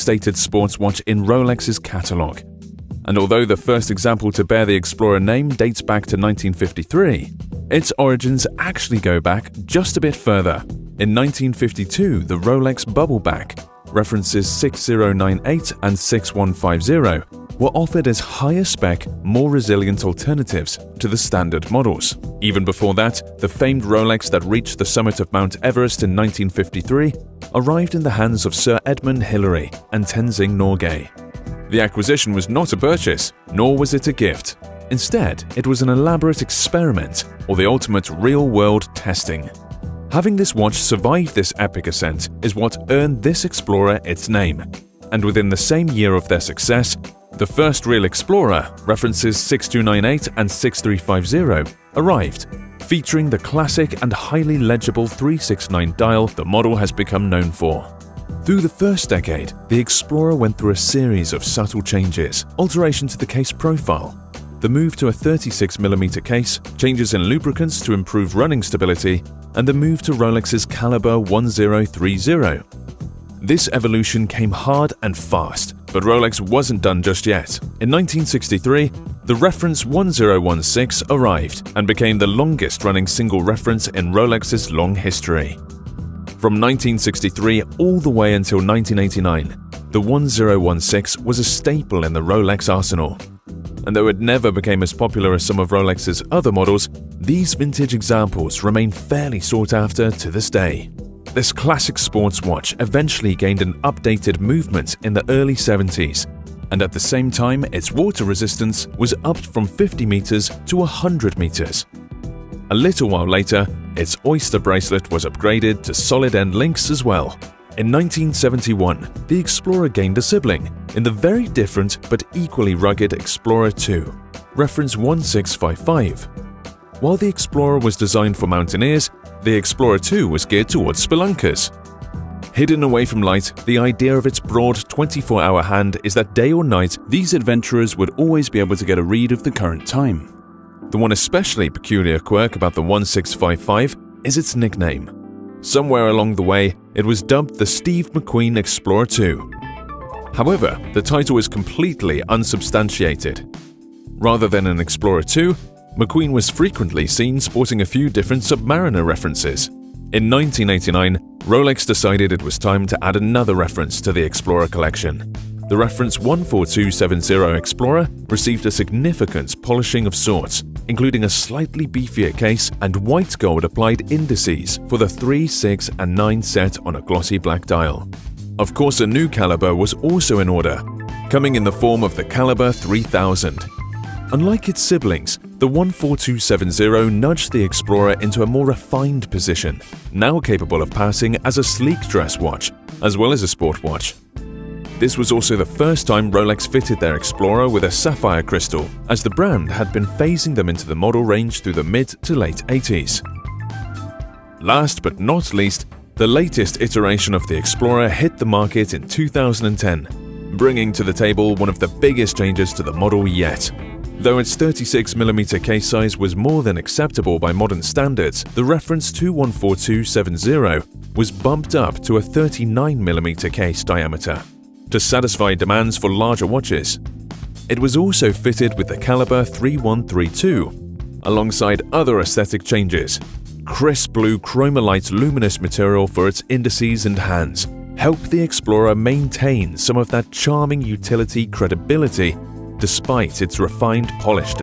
stated sports watch in Rolex's catalogue. And although the first example to bear the Explorer name dates back to 1953, its origins actually go back just a bit further. In 1952, the Rolex Bubbleback, references 6098 and 6150, were offered as higher spec, more resilient alternatives to the standard models. Even before that, the famed Rolex that reached the summit of Mount Everest in 1953 arrived in the hands of Sir Edmund Hillary and Tenzing Norgay. The acquisition was not a purchase, nor was it a gift. Instead, it was an elaborate experiment, or the ultimate real-world testing. Having this watch survive this epic ascent is what earned this Explorer its name. And within the same year of their success, the first real Explorer, references 6298 and 6350, arrived, featuring the classic and highly legible 369 dial the model has become known for. Through the first decade, the Explorer went through a series of subtle changes, alteration to the case profile, the move to a 36mm case, changes in lubricants to improve running stability, and the move to Rolex's Caliber 1030. This evolution came hard and fast, but Rolex wasn't done just yet. In 1963, the reference 1016 arrived and became the longest-running single reference in Rolex's long history. From 1963 all the way until 1989, the 1016 was a staple in the Rolex arsenal. And though it never became as popular as some of Rolex's other models, these vintage examples remain fairly sought after to this day. This classic sports watch eventually gained an updated movement in the early 70s, and at the same time its water resistance was upped from 50 meters to 100 meters. A little while later, its Oyster bracelet was upgraded to solid-end links as well. In 1971, the Explorer gained a sibling in the very different but equally rugged Explorer 2, reference 1655. While the Explorer was designed for mountaineers, the Explorer 2 was geared towards spelunkers. Hidden away from light, the idea of its broad 24-hour hand is that day or night, these adventurers would always be able to get a read of the current time. The one especially peculiar quirk about the 1655 is its nickname. Somewhere along the way, it was dubbed the Steve McQueen Explorer 2. However, the title is completely unsubstantiated. Rather than an Explorer 2, McQueen was frequently seen sporting a few different Submariner references. In 1989, Rolex decided it was time to add another reference to the Explorer collection. The reference 14270 Explorer received a significant polishing of sorts, including a slightly beefier case and white gold applied indices for the 3, 6, and 9 set on a glossy black dial. Of course, a new caliber was also in order, coming in the form of the Caliber 3000. Unlike its siblings, the 14270 nudged the Explorer into a more refined position, now capable of passing as a sleek dress watch, as well as a sport watch. This was also the first time Rolex fitted their Explorer with a sapphire crystal, as the brand had been phasing them into the model range through the mid to late 80s. Last but not least, the latest iteration of the Explorer hit the market in 2010, bringing to the table one of the biggest changes to the model yet. Though its 36mm case size was more than acceptable by modern standards, the reference 214270 was bumped up to a 39mm case diameter to satisfy demands for larger watches. It was also fitted with the Caliber 3132, alongside other aesthetic changes. Crisp blue chromalite luminous material for its indices and hands helped the Explorer maintain some of that charming utility credibility despite its refined, polished